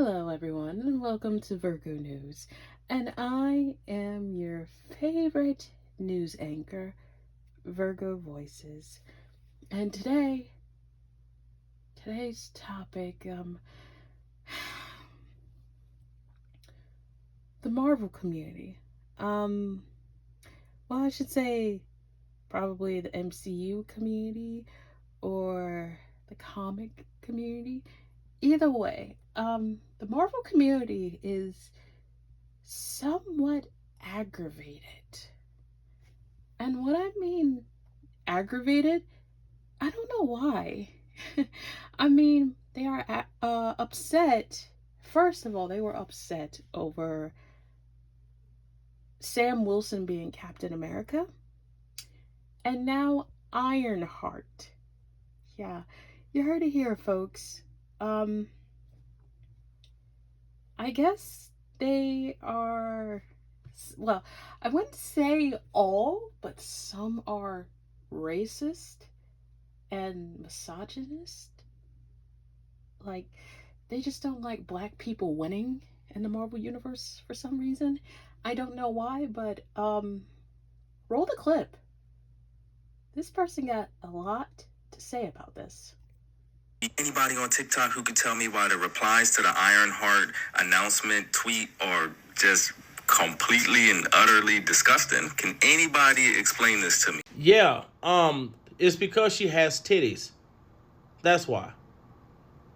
Hello, everyone, and welcome to Virgo News. And I am your favorite news anchor, Virgo Voices. And today's topic, the Marvel community. Well, I should say probably the MCU community or the comic community. Either way, the Marvel community is somewhat aggravated. And what I mean aggravated, I don't know why. I mean, they are upset. First of all, they were upset over Sam Wilson being Captain America. And now Ironheart. Yeah, you heard it here, folks. I guess they are, well, I wouldn't say all, but some are racist and misogynist. Like, they just don't like black people winning in the Marvel Universe for some reason. I don't know why, but roll the clip. This person got a lot to say about this. Anybody on TikTok who could tell me why the replies to the Ironheart announcement tweet are just completely and utterly disgusting? Can anybody explain this to me? Yeah, it's because she has titties. That's why.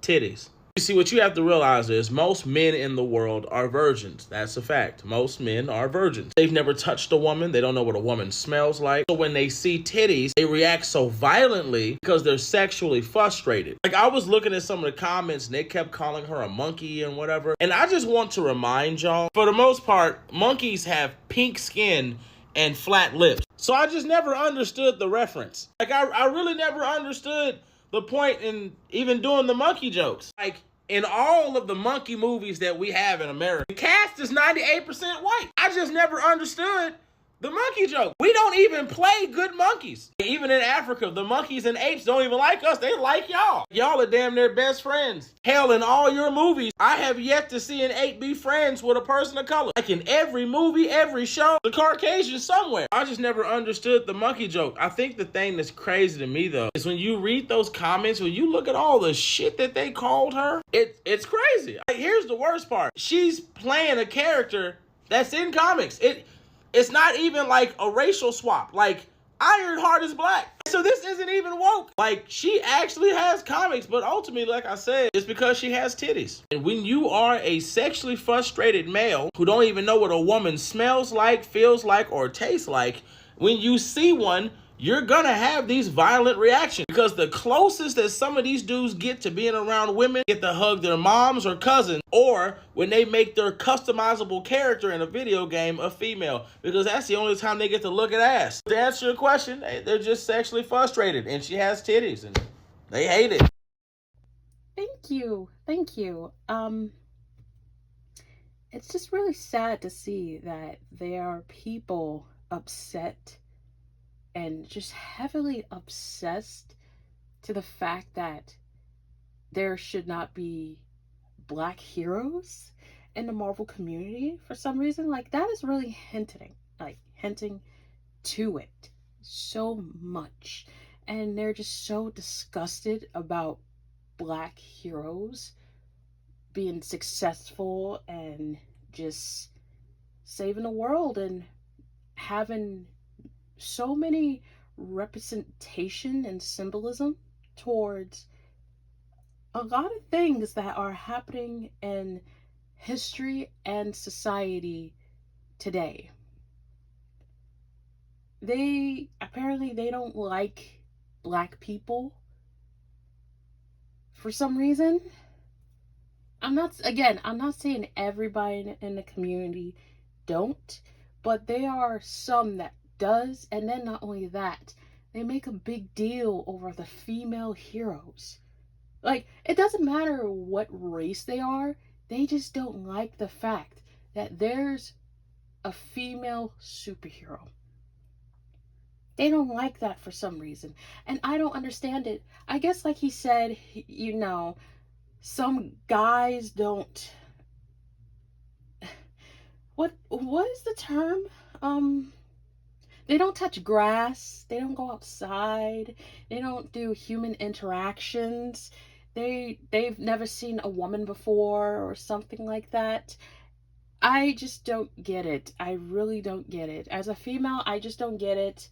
Titties. You see, what you have to realize is most men in the world are virgins. That's a fact. Most men are virgins. They've never touched a woman. They don't know what a woman smells like. So when they see titties, they react so violently because they're sexually frustrated. Like, I was looking at some of the comments and they kept calling her a monkey and whatever. And I just want to remind y'all, for the most part, monkeys have pink skin and flat lips. So I just never understood the reference. Like, I really never understood the point in even doing the monkey jokes. Like, in all of the monkey movies that we have in America, the cast is 98% white. I just never understood the monkey joke. We don't even play good monkeys. Even in Africa, the monkeys and apes don't even like us. They like y'all. Y'all are damn near best friends. Hell, in all your movies, I have yet to see an ape be friends with a person of color. Like, in every movie, every show, the Caucasian somewhere. I just never understood the monkey joke. I think the thing that's crazy to me, though, is when you read those comments, when you look at all the shit that they called her, it's crazy. Like, here's the worst part. She's playing a character that's in comics. It's not even like a racial swap. Like, Ironheart is black. So this isn't even woke. Like, she actually has comics, but ultimately, like I said, it's because she has titties. And when you are a sexually frustrated male who don't even know what a woman smells like, feels like, or tastes like, when you see one, you're gonna have these violent reactions, because the closest that some of these dudes get to being around women, get to hug their moms or cousins, or when they make their customizable character in a video game a female, because that's the only time they get to look at ass. To answer your question, they're just sexually frustrated, and she has titties, and they hate it. Thank you. It's just really sad to see that there are people upset and just heavily obsessed to the fact that there should not be black heroes in the Marvel community for some reason. Like, that is really hinting to it so much. And they're just so disgusted about black heroes being successful and just saving the world and having so many representation and symbolism towards a lot of things that are happening in history and society today. They don't like black people for some reason. I'm not saying everybody in the community don't, but there are some that does. And then not only that, they make a big deal over the female heroes. Like, it doesn't matter what race they are, they just don't like the fact that there's a female superhero. They don't like that for some reason, and I don't understand it. I guess, like he said, Some guys don't, what is the term? Um they don't touch grass, they don't go outside, they don't do human interactions. They've never seen a woman before or something like that. I just don't get it. I really don't get it. As a female, I just don't get it.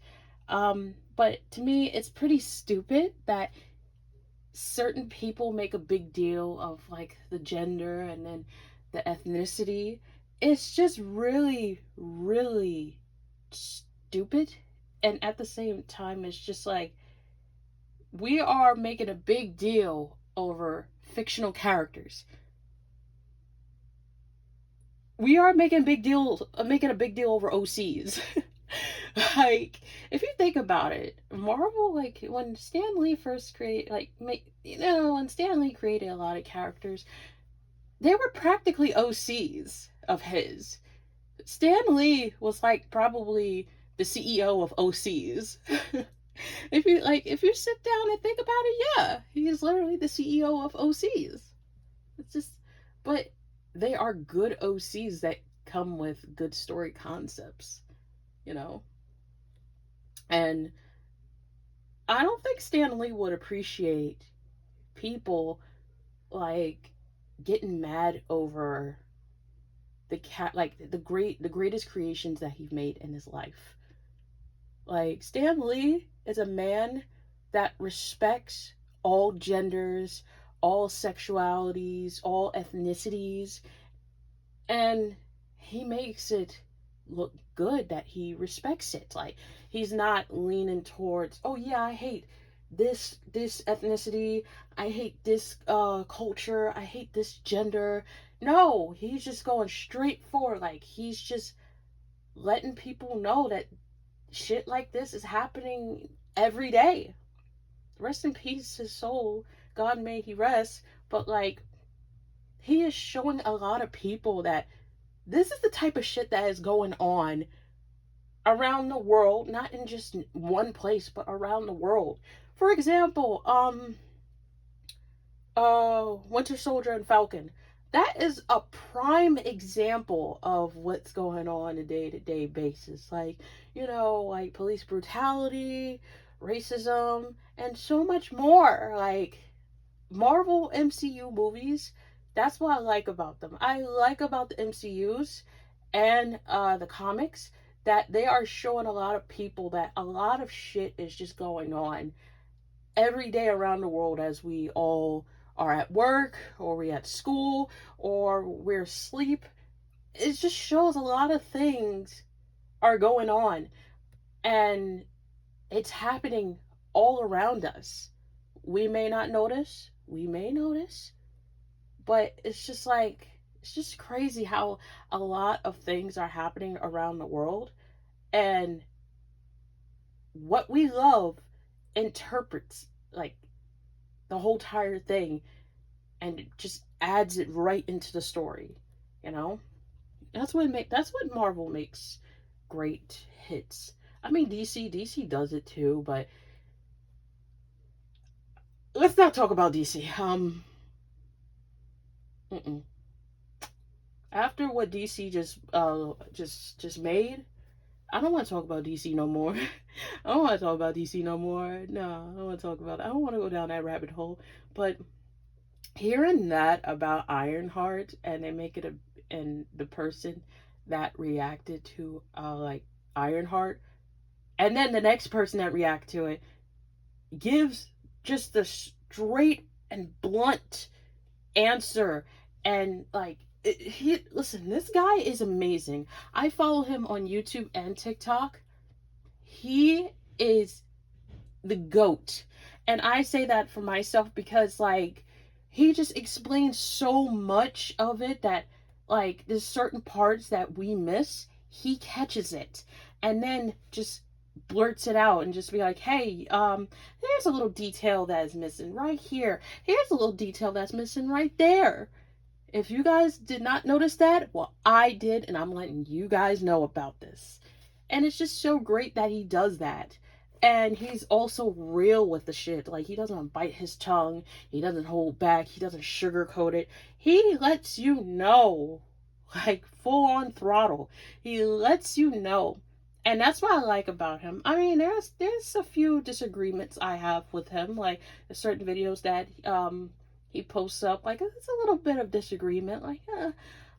But to me, it's pretty stupid that certain people make a big deal of like the gender and then the ethnicity. It's just really, really stupid. And at the same time, it's just like we are making a big deal over fictional characters. We are making a big deal over OCs. Like, if you think about it, Marvel, like when Stan Lee first created, like, when Stan Lee created a lot of characters, they were practically OCs of his. Stan Lee was like probably the CEO of OCs. If you sit down and think about it, yeah, he is literally the CEO of OCs. It's just, but they are good OCs that come with good story concepts, you know? And I don't think Stan Lee would appreciate people like getting mad over the greatest creations that he made in his life. Like Stan Lee is a man that respects all genders, all sexualities, all ethnicities, and he makes it look good that he respects it. Like he's not leaning towards, oh yeah, I hate this ethnicity, I hate this culture, I hate this gender. No, he's just going straight for, like, he's just letting people know that shit like this is happening every day. Rest in peace his soul, God may he rest. But like, he is showing a lot of people that this is the type of shit that is going on around the world, not in just one place, but around the world. For example, Winter Soldier and Falcon. That is a prime example of what's going on a day-to-day basis. Like, like police brutality, racism, and so much more. Like, Marvel MCU movies, that's what I like about them. I like about the MCUs and the comics that they are showing a lot of people that a lot of shit is just going on every day around the world as we all are at work or we're at school or we're asleep. It just shows a lot of things are going on and it's happening all around us. We may not notice, we may notice, but it's just crazy how a lot of things are happening around the world, and what we love interprets like the whole entire thing and it just adds it right into the story, you know? That's what Marvel makes great hits. I mean, DC does it too, but let's not talk about DC. Mm-mm. After what DC just made, I don't want to talk about DC no more. I don't want to talk about DC no more. No, I don't want to talk about it. I don't want to go down that rabbit hole. But hearing that about Ironheart and they make it a and the person that reacted to like Ironheart and then the next person that react to it gives just the straight and blunt answer, and like he listen, this guy is amazing. I follow him on YouTube and TikTok. He is the goat. And I say that for myself because like he just explains so much of it that like there's certain parts that we miss, he catches it and then just blurts it out and just be like, hey, there's a little detail that is missing right here, here's a little detail that's missing right there. If you guys did not notice that, well, I did, and I'm letting you guys know about this. And it's just so great that he does that. And he's also real with the shit. Like, he doesn't bite his tongue, he doesn't hold back, he doesn't sugarcoat it. He lets you know, like, full on throttle. He lets you know. And that's what I like about him. I mean, there's a few disagreements I have with him. Like, there's certain videos that he posts up. Like, it's a little bit of disagreement. Like,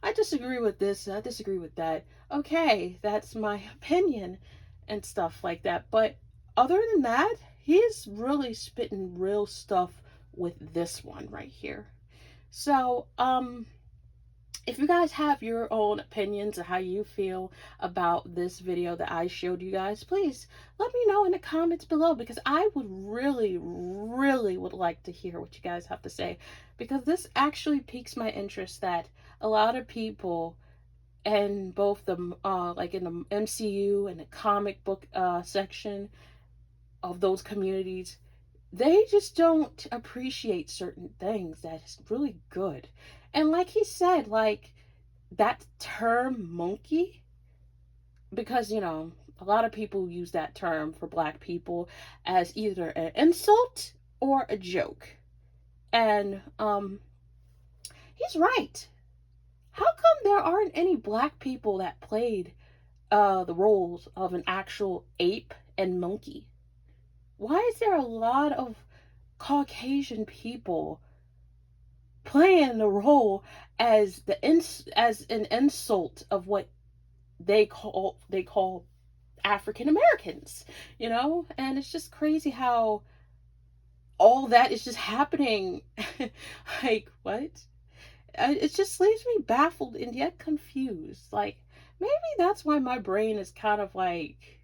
I disagree with this, I disagree with that. Okay, that's my opinion and stuff like that. But other than that, he's really spitting real stuff with this one right here. So, if you guys have your own opinions of how you feel about this video that I showed you guys, please let me know in the comments below, because I would really, really would like to hear what you guys have to say, because this actually piques my interest that a lot of people and both the like in the MCU and the comic book section of those communities, they just don't appreciate certain things that is really good. And like he said, like that term monkey, because a lot of people use that term for black people as either an insult or a joke. And he's right. How come there aren't any black people that played the roles of an actual ape and monkey? Why is there a lot of Caucasian people playing the role as as an insult of what they call African Americans, And it's just crazy how all that is just happening. Like, what? It just leaves me baffled and yet confused. Like, maybe that's why my brain is kind of like,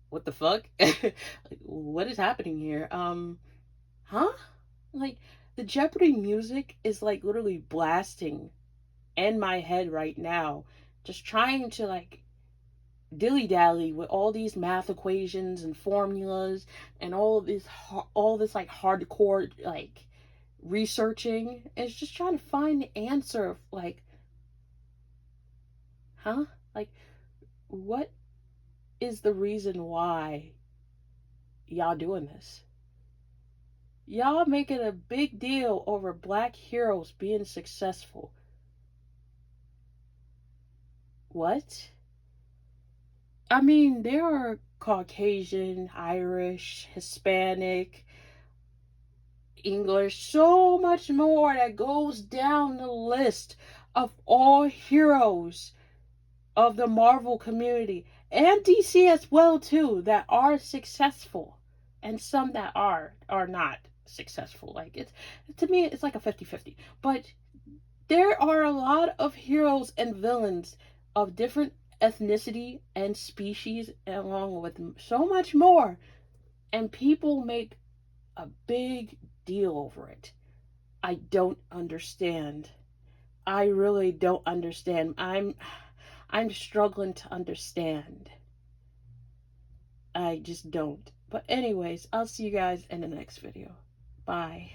what the fuck? Like, what is happening here? Huh? Like, the Jeopardy music is like literally blasting in my head right now, just trying to like dilly dally with all these math equations and formulas and all this like hardcore like researching. It's just trying to find the answer of like, huh? Like, what is the reason why y'all doing this? Y'all making a big deal over black heroes being successful. What? I mean, there are Caucasian, Irish, Hispanic, English, so much more that goes down the list of all heroes of the Marvel community and DC as well too, that are successful, and some that are not successful. Like, it's, to me it's like a 50-50. But there are a lot of heroes and villains of different ethnicity and species, along with so much more, and people make a big deal over it. I don't understand. I really don't understand. I'm struggling to understand. I just don't. But anyways, I'll see you guys in the next video. Bye.